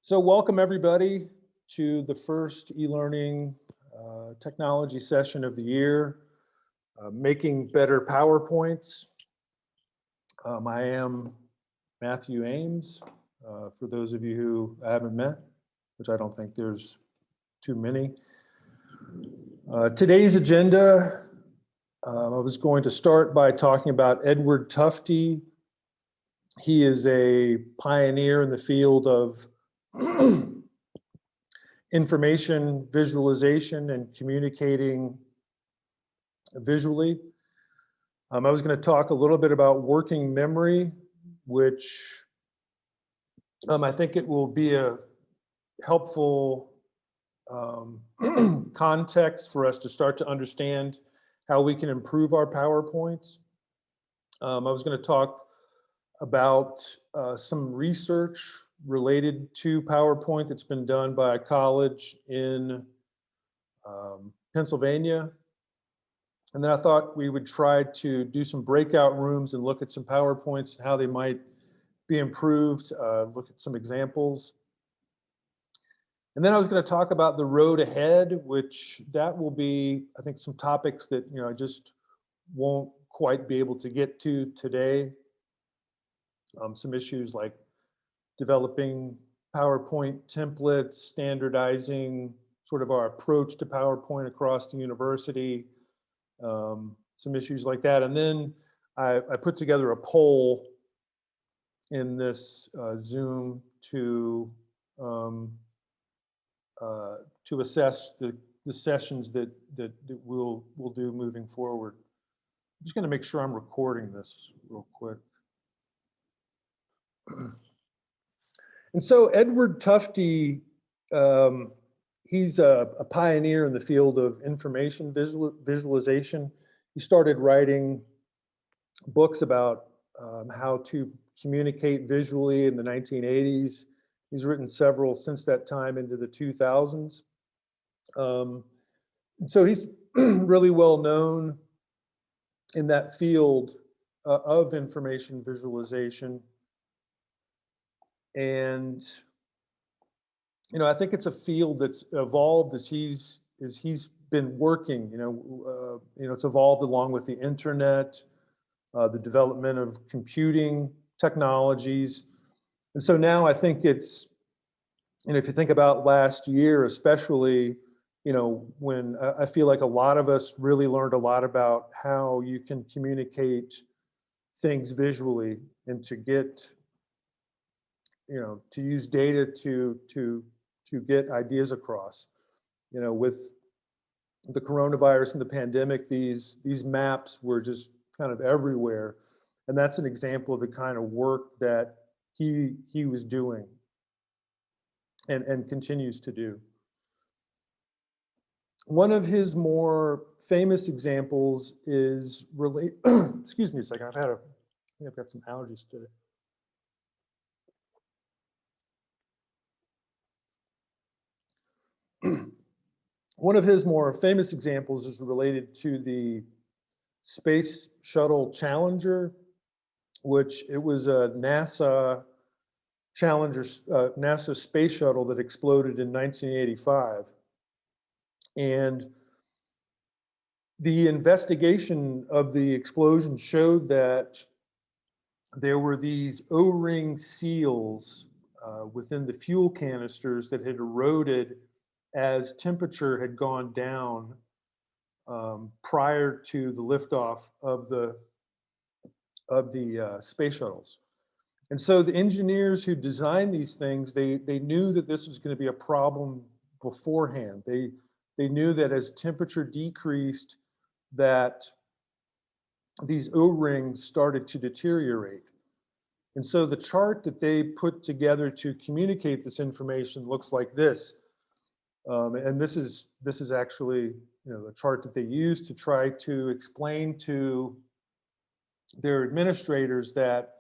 So welcome everybody to the first e-learning technology session of the year, Making Better PowerPoints. I am Matthew Ames, for those of you who I haven't met, which I don't think there's too many. Today's agenda, I was going to start by talking about Edward Tufte. He is a pioneer in the field of information visualization and communicating visually. I was going to talk a little bit about working memory, which I think it will be a helpful context for us to start to understand how we can improve our PowerPoints. I was going to talk about some research related to PowerPoint that's been done by a college in Pennsylvania. And then I thought we would try to do some breakout rooms and look at some PowerPoints and how they might be improved, look at some examples. And then I was going to talk about the road ahead, which that will be, I think, some topics that I just won't quite be able to get to today. Some issues like developing PowerPoint templates, standardizing sort of our approach to PowerPoint across the university, some issues like that. And then I put together a poll in this Zoom to assess the sessions that we'll do moving forward. I'm just going to make sure I'm recording this real quick. And so Edward Tufte, he's a pioneer in the field of information visualization. He started writing books about how to communicate visually in the 1980s. He's written several since that time into the 2000s. So he's really well known in that field of information visualization. And I think it's a field that's evolved as he's been working. It's evolved along with the internet, the development of computing technologies, and so now I think it's, if you think about last year, especially, when I feel like a lot of us really learned a lot about how you can communicate things visually and to get, to use data to get ideas across. With the coronavirus and the pandemic, these maps were just kind of everywhere, and that's an example of the kind of work that he was doing and continues to do. One of his more famous examples is excuse me a second, I think I've got some allergies today. One of his more famous examples is related to the Space Shuttle Challenger, which it was a NASA space shuttle that exploded in 1985. And the investigation of the explosion showed that there were these O-ring seals within the fuel canisters that had eroded as temperature had gone down prior to the liftoff of the space shuttles. And so the engineers who designed these things, they knew that this was going to be a problem beforehand. They knew that as temperature decreased, that these O-rings started to deteriorate. And so the chart that they put together to communicate this information looks like this. And this is actually the chart that they used to try to explain to their administrators that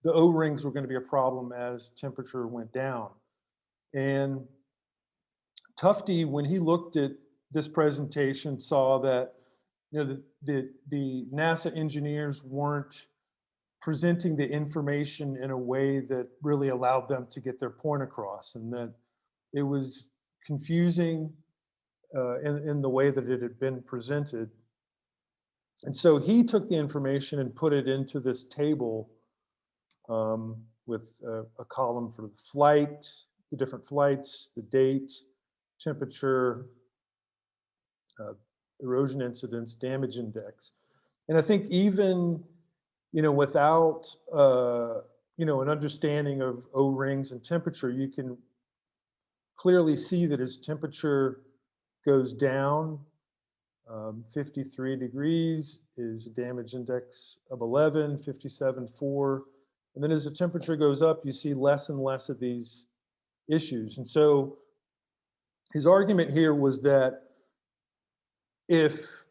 the O-rings were going to be a problem as temperature went down. And Tufte, when he looked at this presentation, saw that the NASA engineers weren't presenting the information in a way that really allowed them to get their point across, and that it was confusing in the way that it had been presented. And so he took the information and put it into this table with a column for the flight, the different flights, the date, temperature, erosion incidence, damage index. And I think even, without, an understanding of O-rings and temperature, you can clearly see that as temperature goes down, 53 degrees is a damage index of 11, 57.4. And then as the temperature goes up, you see less and less of these issues. And so his argument here was that if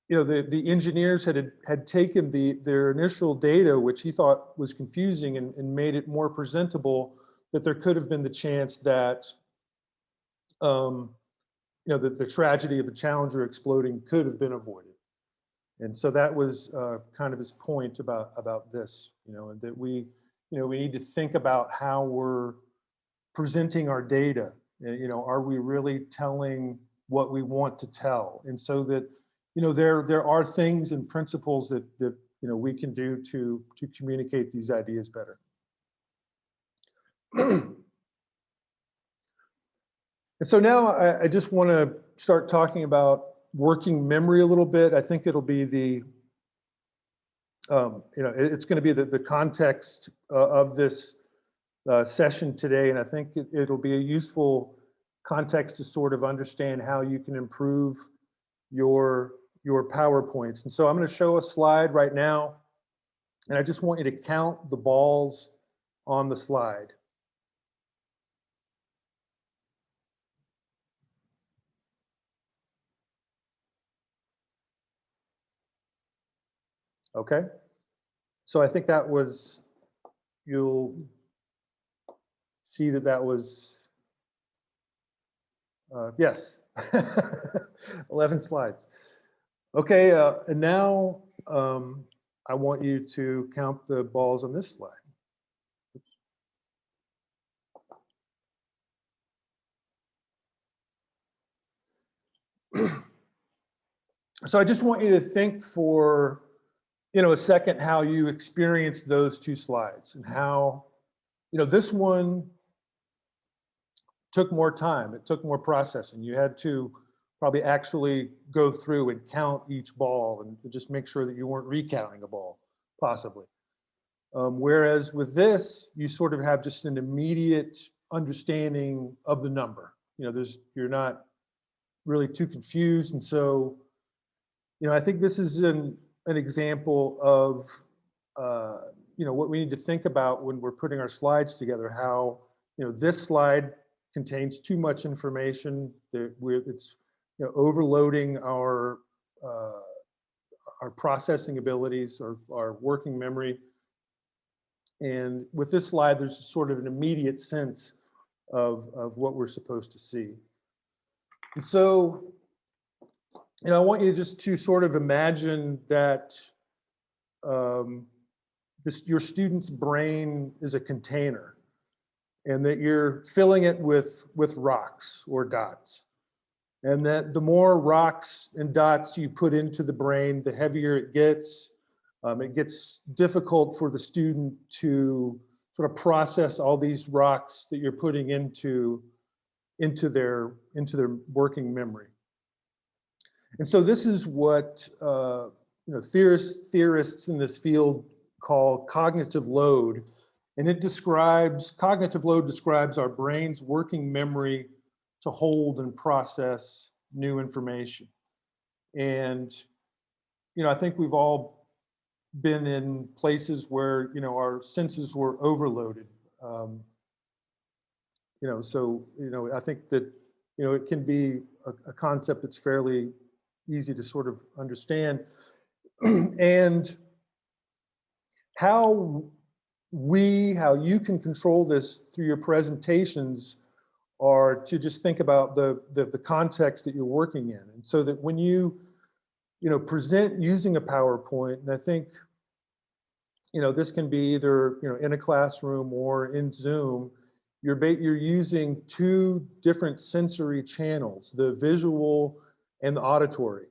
the engineers had taken their initial data, which he thought was confusing, and made it more presentable, that there could have been the chance that the tragedy of the Challenger exploding could have been avoided. And so that was kind of his point about this, and that we need to think about how we're presenting our data. Are we really telling what we want to tell? And so that, there are things and principles that we can do to communicate these ideas better. And so now I just want to start talking about working memory a little bit. I think it'll be it's going to be the context of this session today, and I think it'll be a useful context to sort of understand how you can improve your PowerPoints. And so I'm going to show a slide right now, and I just want you to count the balls on the slide. Okay, so I think that was, you'll see that was, yes, 11 slides. Okay, and now I want you to count the balls on this slide. So I just want you to think for a second how you experienced those two slides, and how this one took more time, it took more processing. You had to probably actually go through and count each ball and just make sure that you weren't recounting a ball, possibly. Whereas with this, you sort of have just an immediate understanding of the number. You're not really too confused. And so, I think this is an example of what we need to think about when we're putting our slides together. How this slide contains too much information. It's overloading our processing abilities, or our working memory. And with this slide, there's sort of an immediate sense of what we're supposed to see. And so, I want you just to sort of imagine that your student's brain is a container, and that you're filling it with rocks or dots. And that the more rocks and dots you put into the brain, the heavier it gets. It gets difficult for the student to sort of process all these rocks that you're putting into their working memory. And so this is what theorists in this field call cognitive load. And cognitive load describes our brain's working memory to hold and process new information. And, I think we've all been in places where, our senses were overloaded. So, I think that, it can be a concept that's fairly easy to sort of understand. And how you can control this through your presentations are to just think about the context that you're working in. And so that when you present using a PowerPoint, and I think This can be either, in a classroom or in Zoom. You're using two different sensory channels, the visual and the auditory.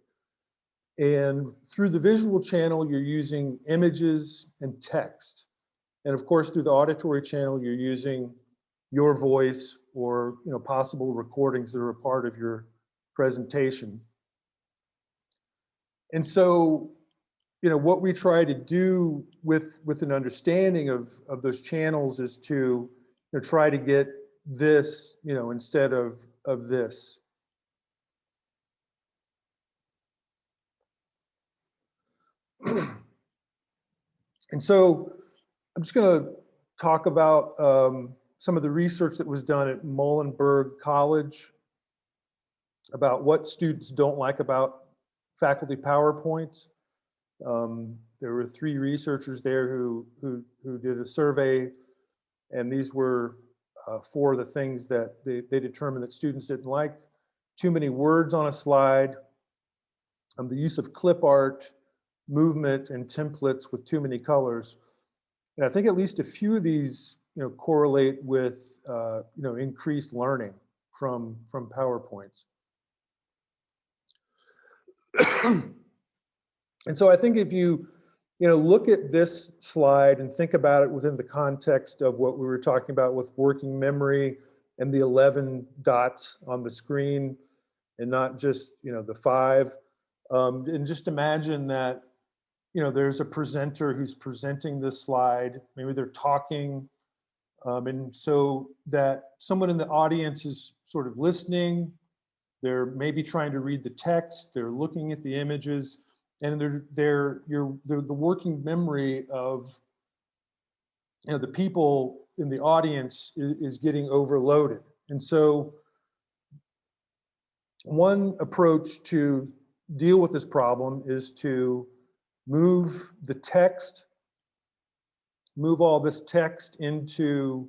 And through the visual channel, you're using images and text. And of course, through the auditory channel, you're using your voice or possible recordings that are a part of your presentation. And so, what we try to do with an understanding of those channels is to try to get this, instead of this. And so I'm just going to talk about some of the research that was done at Muhlenberg College about what students don't like about faculty PowerPoints. There were 3 researchers there who did a survey, and these were 4 of the things that they determined that students didn't like: too many words on a slide, the use of clip art, movement, and templates with too many colors. And I think at least a few of these, correlate with, increased learning from PowerPoints. And so I think if you, look at this slide and think about it within the context of what we were talking about with working memory and the 11 dots on the screen, and not just, the 5, and just imagine that, there's a presenter who's presenting this slide. Maybe they're talking, and so that someone in the audience is sort of listening. They're maybe trying to read the text. They're looking at the images, and they're the working memory of the people in the audience is getting overloaded. And so one approach to deal with this problem is to move the text, move all this text into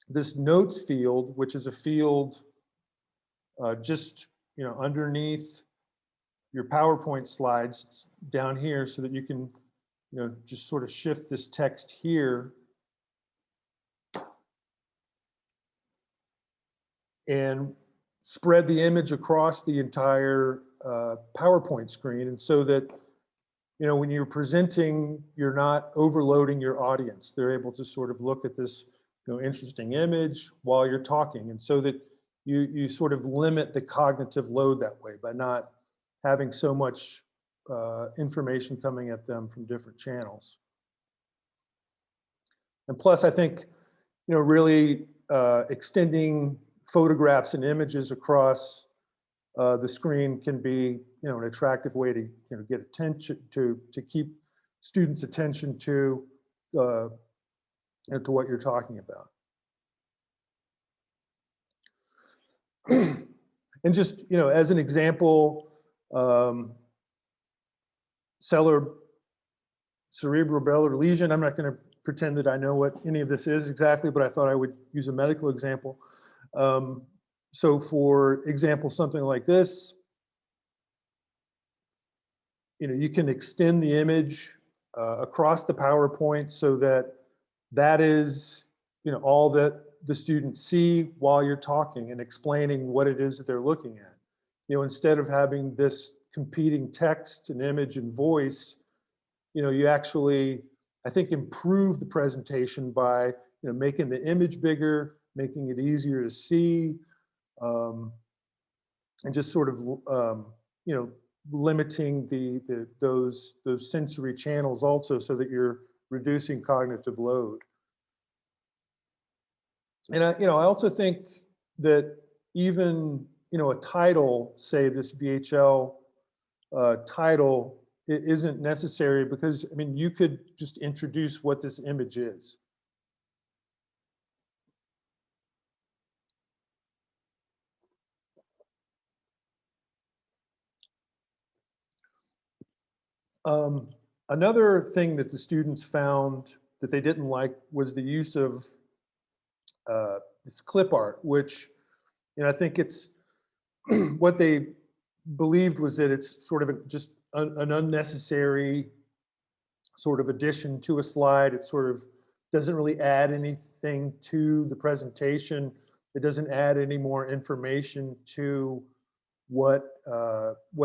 this notes field, which is a field just underneath your PowerPoint slides down here, so that you can just sort of shift this text here and spread the image across the entire PowerPoint screen, and so that when you're presenting, you're not overloading your audience. They're able to sort of look at this interesting image while you're talking, and so that you sort of limit the cognitive load that way by not having so much information coming at them from different channels. And plus, I think really extending photographs and images across the screen can be an attractive way to get attention, to keep students' attention to what you're talking about. And just as an example, cerebrovascular lesion. I'm not going to pretend that I know what any of this is exactly, but I thought I would use a medical example. So for example, something like this, you can extend the image across the PowerPoint so that that is, all that the students see while you're talking and explaining what it is that they're looking at. Instead of having this competing text and image and voice, you actually, I think, improve the presentation by, making the image bigger, making it easier to see, and just sort of, limiting those sensory channels also, so that you're reducing cognitive load. And I also think that even, a title, say this VHL title, it isn't necessary, because you could just introduce what this image is. Another thing that the students found that they didn't like was the use of this clip art, which I think it's what they believed was that it's sort of just an unnecessary sort of addition to a slide. It sort of doesn't really add anything to the presentation. It doesn't add any more information to what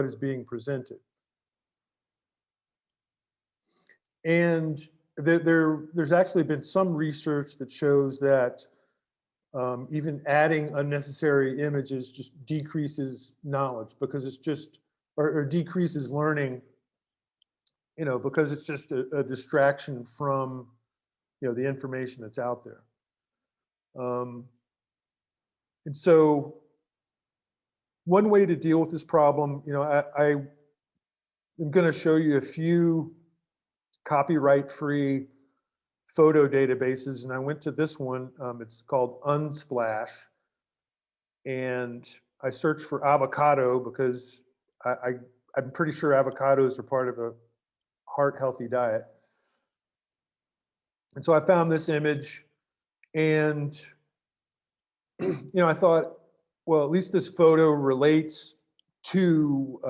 is being presented. And there's actually been some research that shows that even adding unnecessary images just decreases knowledge, because it's just, or decreases learning, because it's just a distraction from, the information that's out there. And so one way to deal with this problem, I am going to show you a few copyright-free photo databases, and I went to this one. It's called Unsplash, and I searched for avocado because I'm pretty sure avocados are part of a heart-healthy diet. And so I found this image, and I thought, well, at least this photo relates to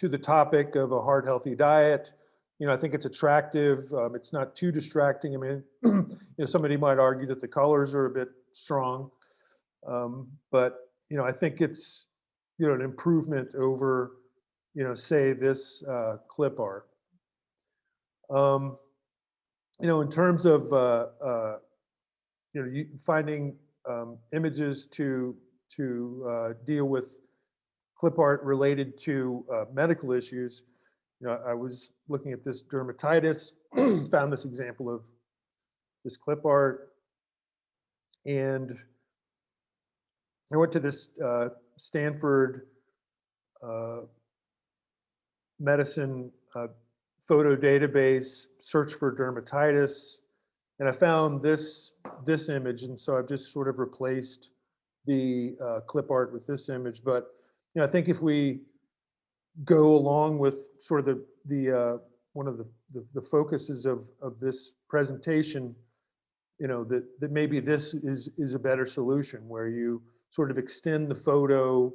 the topic of a heart-healthy diet. I think it's attractive. It's not too distracting. I mean, somebody might argue that the colors are a bit strong, but I think it's an improvement over say this clip art. In terms of finding images to deal with clip art related to medical issues. I was looking at this dermatitis, found this example of this clip art, and I went to this Stanford medicine photo database, search for dermatitis, and I found this image, and so I've just sort of replaced the clip art with this image. But I think if we go along with sort of the one of the focuses of this presentation, that maybe this is a better solution, where you sort of extend the photo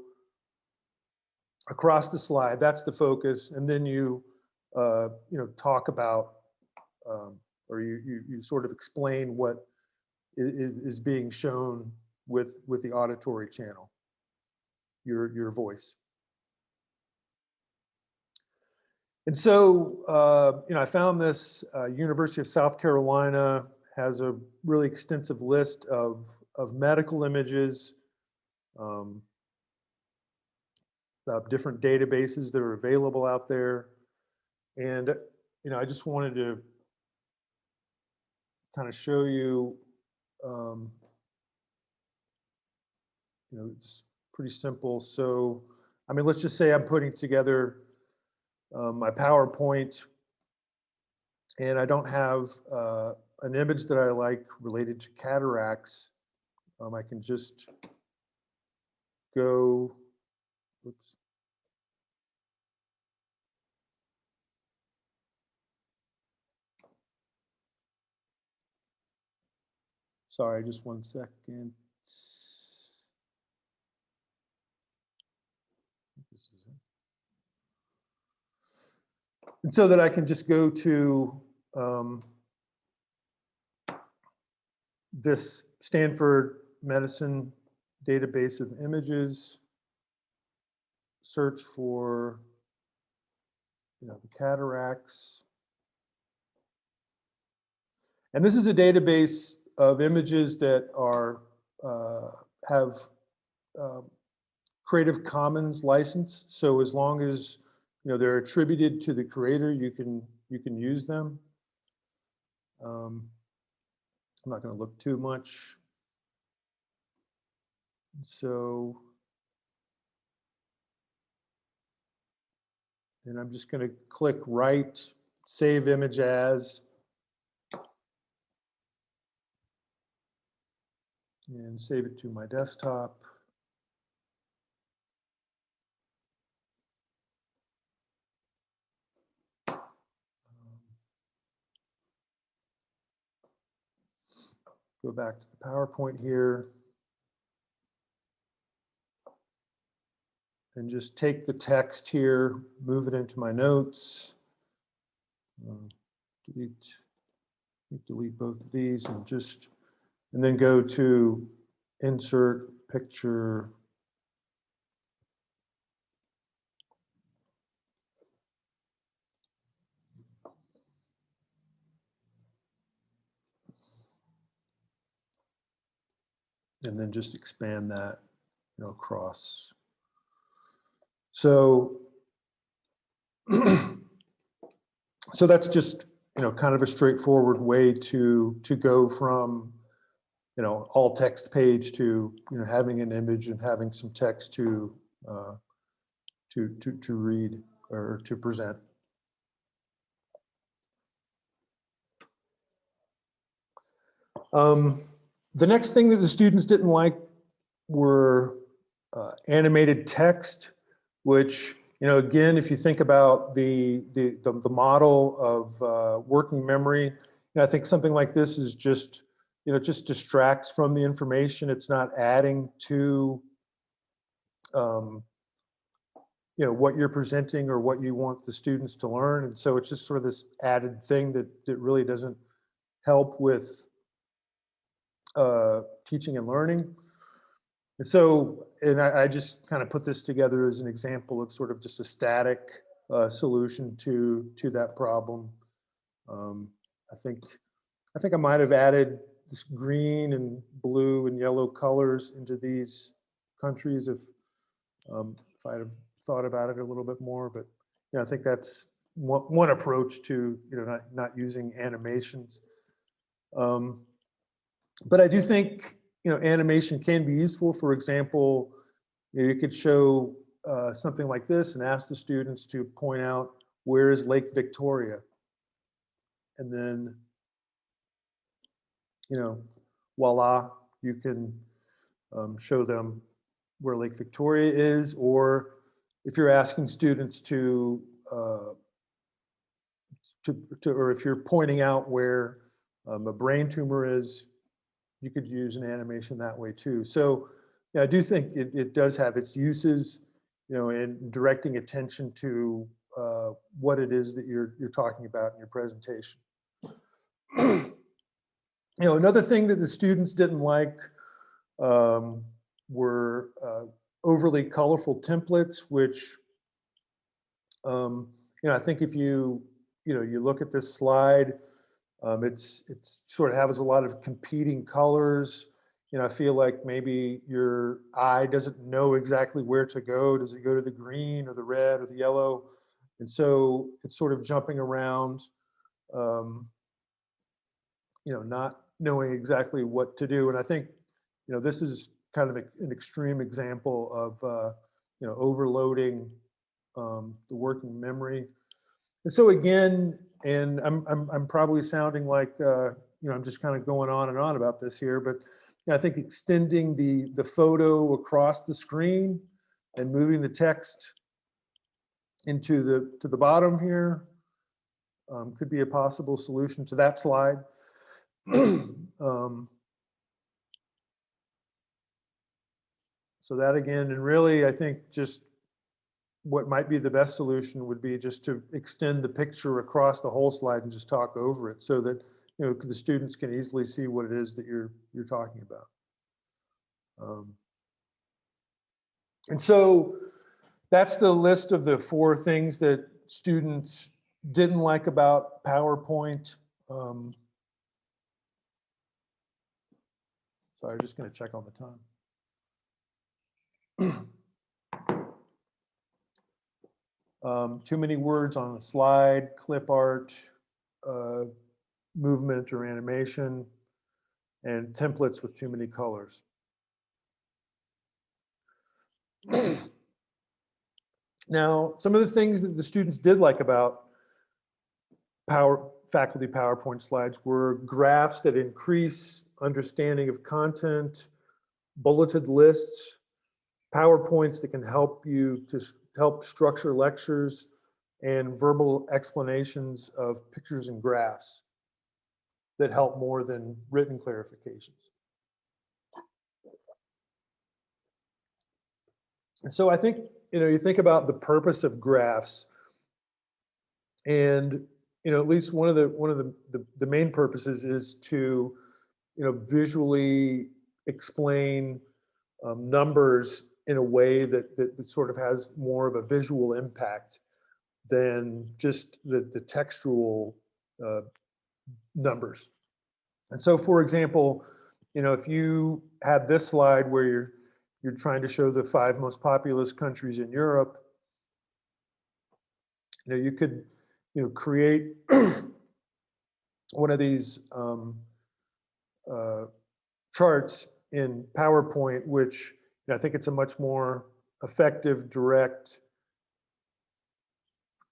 across the slide. That's the focus, and then you talk about or you sort of explain what is being shown with the auditory channel, your voice. And so, I found this University of South Carolina has a really extensive list of medical images, different databases that are available out there. And, I just wanted to kind of show you, it's pretty simple. So, I mean, let's just say I'm putting together my PowerPoint, and I don't have an image that I like related to cataracts. I can just go, oops. Sorry, just 1 second. This is it. And so that I can just go to this Stanford medicine database of images, search for the cataracts. And this is a database of images that are have Creative Commons license. So as long as they're attributed to the creator, you can use them. I'm not going to look too much. So, and I'm just going to click Write, Save Image As, and save it to my desktop. Go back to the PowerPoint here. And just take the text here, move it into my notes. delete both of these and then go to insert picture. And then just expand that, across. So, so that's just, kind of a straightforward way to go from, all text page to, having an image and having some text to read or to present. The next thing that the students didn't like were animated text, which, again, if you think about the model of working memory, I think something like this is just, just distracts from the information. It's not adding to, what you're presenting or what you want the students to learn. And so it's just sort of this added thing that really doesn't help with teaching and learning. And so, I just kind of put this together as an example of sort of just a static solution to that problem. I think I might have added this green and blue and yellow colors into these countries if I'd have thought about it a little bit more. But I think that's one approach to not using animations. But I do think animation can be useful. For example, you could show something like this and ask the students to point out where is Lake Victoria, and then voila, you can show them where Lake Victoria is. Or if you're asking students to or if you're pointing out where a brain tumor is, you could use an animation that way too. So I do think it does have its uses, in directing attention to what it is that you're talking about in your presentation. Another thing that the students didn't like were overly colorful templates, which I think if you look at this slide, it's sort of has a lot of competing colors. I feel like maybe your eye doesn't know exactly where to go. Does it go to the green or the red or the yellow? And so it's sort of jumping around, not knowing exactly what to do. And I think, this is kind of an extreme example of, overloading the working memory. And so again, and I'm probably sounding like I'm just kind of going on and on about this here, but I think extending the photo across the screen and moving the text into the bottom here could be a possible solution to that slide. So that again, and really, I think just what might be the best solution would be just to extend the picture across the whole slide and just talk over it, so that the students can easily see what it is that you're talking about. And so that's the list of the 4 things that students didn't like about PowerPoint. Sorry, I'm just going to check on the time. Too many words on a slide, clip art, movement or animation, and templates with too many colors. Now, some of the things that the students did like about faculty PowerPoint slides were graphs that increase understanding of content, bulleted lists, PowerPoints that can help you to help structure lectures, and verbal explanations of pictures and graphs that help more than written clarifications. And so I think, you think about the purpose of graphs, and at least one of the main purposes is to, visually explain numbers in a way that sort of has more of a visual impact than just the textual numbers. And so, for example, if you had this slide where you're trying to show the 5 most populous countries in Europe, you could, create one of these charts in PowerPoint, which I think it's a much more effective, direct,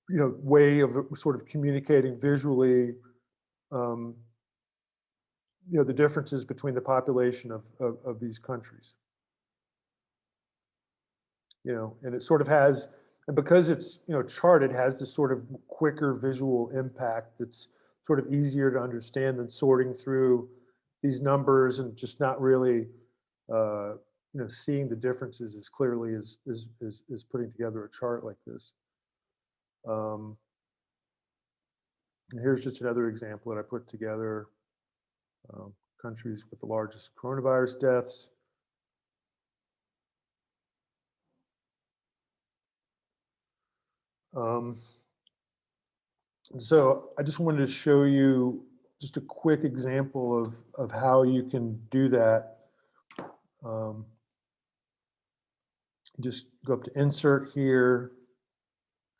way of sort of communicating visually, the differences between the population of these countries. And it sort of has, and because it's, charted, has this sort of quicker visual impact that's sort of easier to understand than sorting through these numbers and just not really, seeing the differences as clearly as putting together a chart like this. And here's just another example that I put together. Countries with the largest coronavirus deaths. So I just wanted to show you just a quick example of how you can do that. Just go up to Insert here,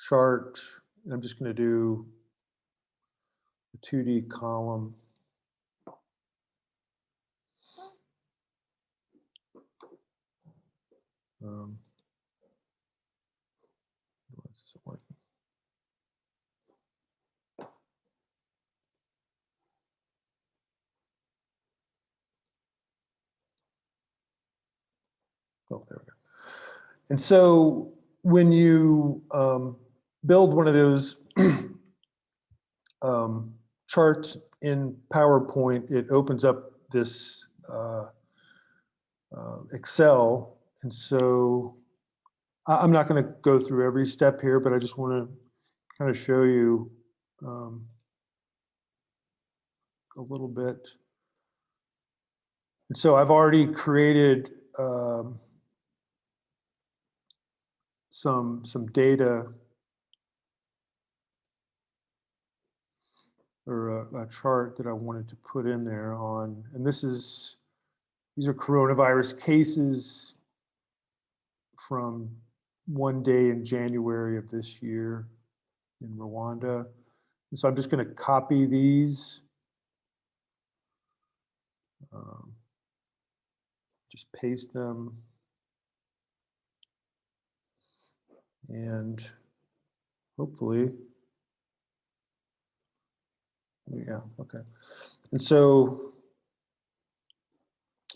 Chart, and I'm just going to do a 2D column. Oh, there we go. And so when you build one of those charts in PowerPoint, it opens up this Excel. And so I'm not going to go through every step here, but I just want to kind of show you a little bit. And so I've already created some data or a chart that I wanted to put in there on, and these are coronavirus cases from one day in January of this year in Rwanda. And so I'm just going to copy these. Just paste them. And hopefully, yeah, okay. And so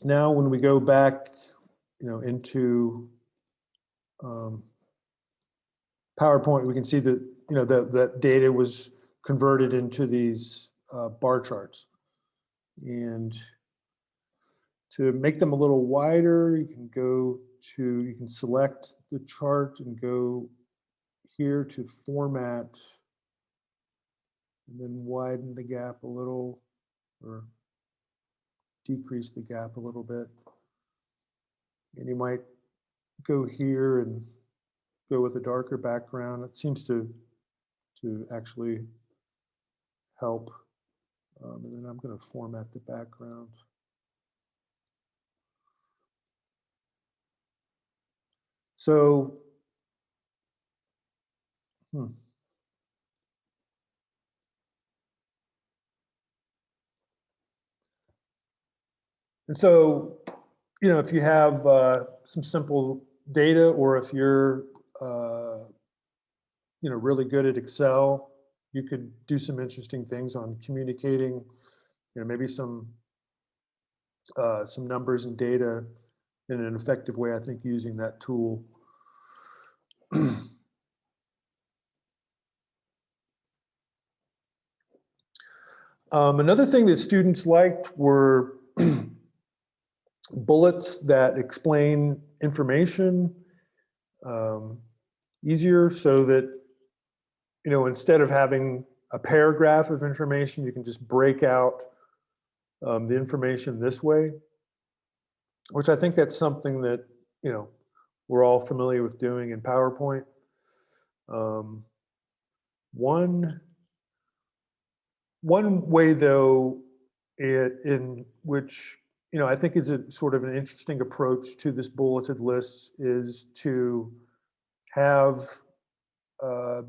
now when we go back, into PowerPoint, we can see that, that data was converted into these bar charts. And to make them a little wider, you can select the chart and go here to Format, and then widen the gap a little, or decrease the gap a little bit. And you might go here and go with a darker background. It seems to actually help. And then I'm going to format the background. So, And so, if you have some simple data, or if you're, really good at Excel, you could do some interesting things on communicating, maybe some numbers and data in an effective way, I think, using that tool. Another thing that students liked were bullets that explain information easier, so that, instead of having a paragraph of information, you can just break out the information this way, which I think that's something that, you know, we're all familiar with doing in PowerPoint. One way, though, in which, you know, I think is a sort of an interesting approach to this bulleted list is to have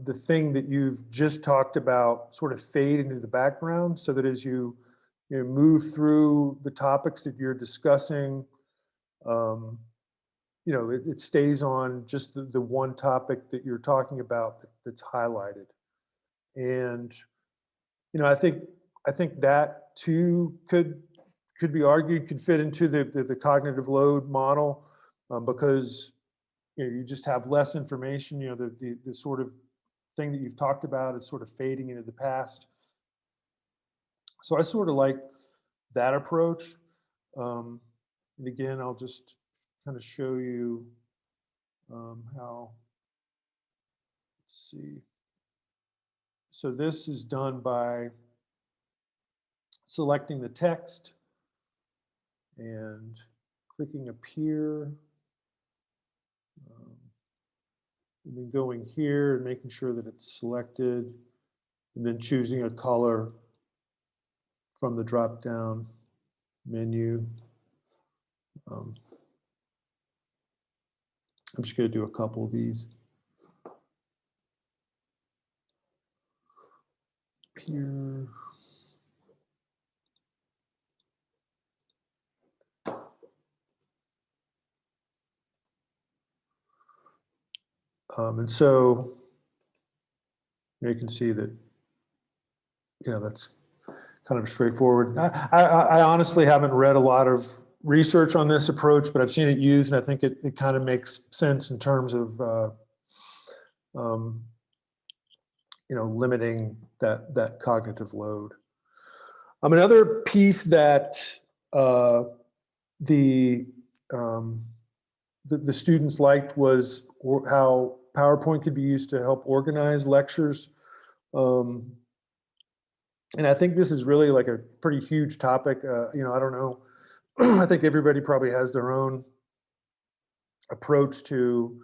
the thing that you've just talked about sort of fade into the background, so that as you move through the topics that you're discussing, um, you know, it stays on just the one topic that you're talking about that's highlighted. And, you know, I think that too could be argued could fit into the cognitive load model, because, you know, you just have less information. You know, the sort of thing that you've talked about is sort of fading into the past. So I sort of like that approach. And again, I'll just kind of show you how. Let's see. So this is done by selecting the text and clicking appear, and then going here and making sure that it's selected, and then choosing a color from the drop-down menu. I'm just going to do a couple of these. Appear. And so you can see that, you know, that's kind of straightforward. I honestly haven't read a lot of research on this approach, but I've seen it used, and I think it kind of makes sense in terms of you know, limiting that cognitive load. Another piece that the students liked was how PowerPoint could be used to help organize lectures. And I think this is really like a pretty huge topic. You know, I don't know. I think everybody probably has their own approach to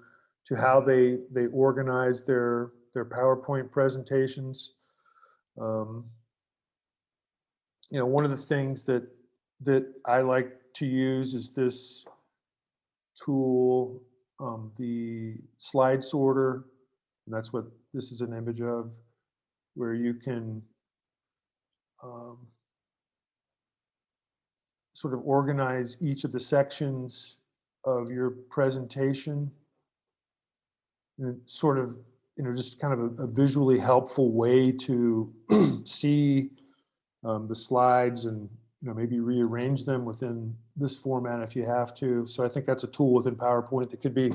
how they organize their PowerPoint presentations. You know, one of the things that I like to use is this tool, the slide sorter, and that's what this is an image of, where you can sort of organize each of the sections of your presentation, and it's sort of, you know, just kind of a visually helpful way to see the slides, and, you know, maybe rearrange them within this format if you have to. So I think that's a tool within PowerPoint that could be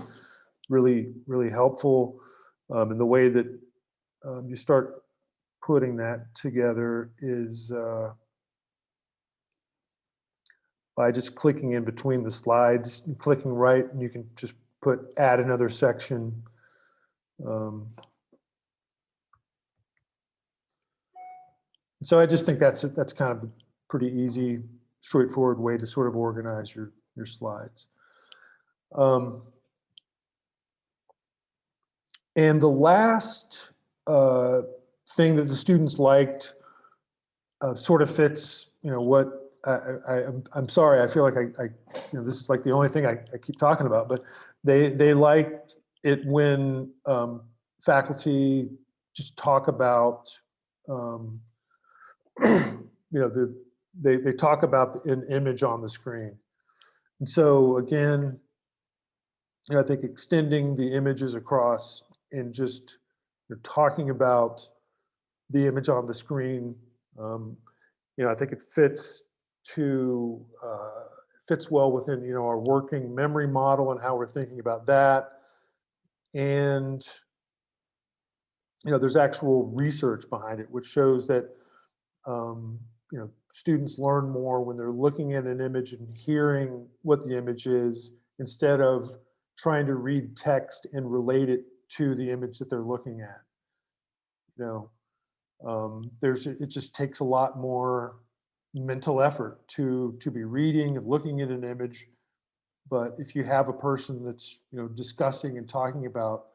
really, really helpful. And the way that you start putting that together is by just clicking in between the slides, and clicking right, and you can just add another section. So I just think that's kind of a pretty easy, straightforward way to sort of organize your slides. And the last thing that the students liked sort of fits, you know, what I'm sorry, I feel like you know, this is like the only thing I keep talking about, but they liked it when faculty just talk about, you know, they talk about an image on the screen. And so again, you know, I think extending the images across and just, you're talking about the image on the screen, you know, I think it fits well within, you know, our working memory model and how we're thinking about that. And, you know, there's actual research behind it, which shows that, you know, students learn more when they're looking at an image and hearing what the image is, instead of trying to read text and relate it to the image that they're looking at. You know, It just takes a lot more mental effort to be reading and looking at an image. But if you have a person that's, discussing and talking about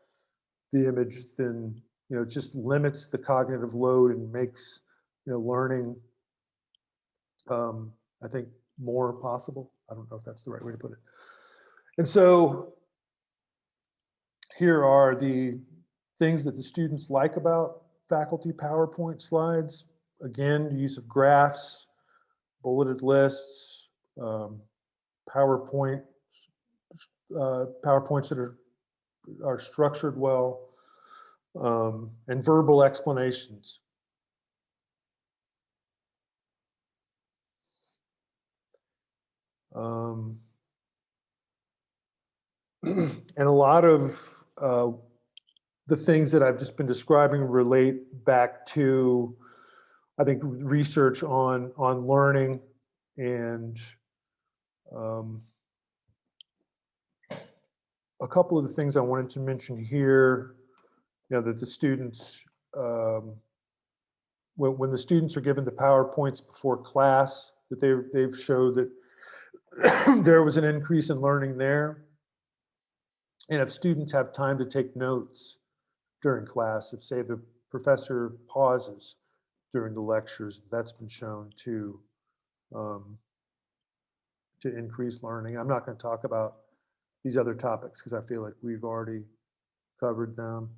the image, then, it just limits the cognitive load and makes, learning, I think, more possible. I don't know if that's the right way to put it. And so here are the things that the students like about faculty PowerPoint slides. Again, the use of graphs, bulleted lists, PowerPoints that are structured well, and verbal explanations. And a lot of the things that I've just been describing relate back to, I think, research on learning, and a couple of the things I wanted to mention here, that the students, when the students are given the PowerPoints before class, that they've showed that there was an increase in learning there. And if students have time to take notes during class, if, say, the professor pauses during the lectures, that's been shown to increase learning. I'm not going to talk about these other topics because I feel like we've already covered them.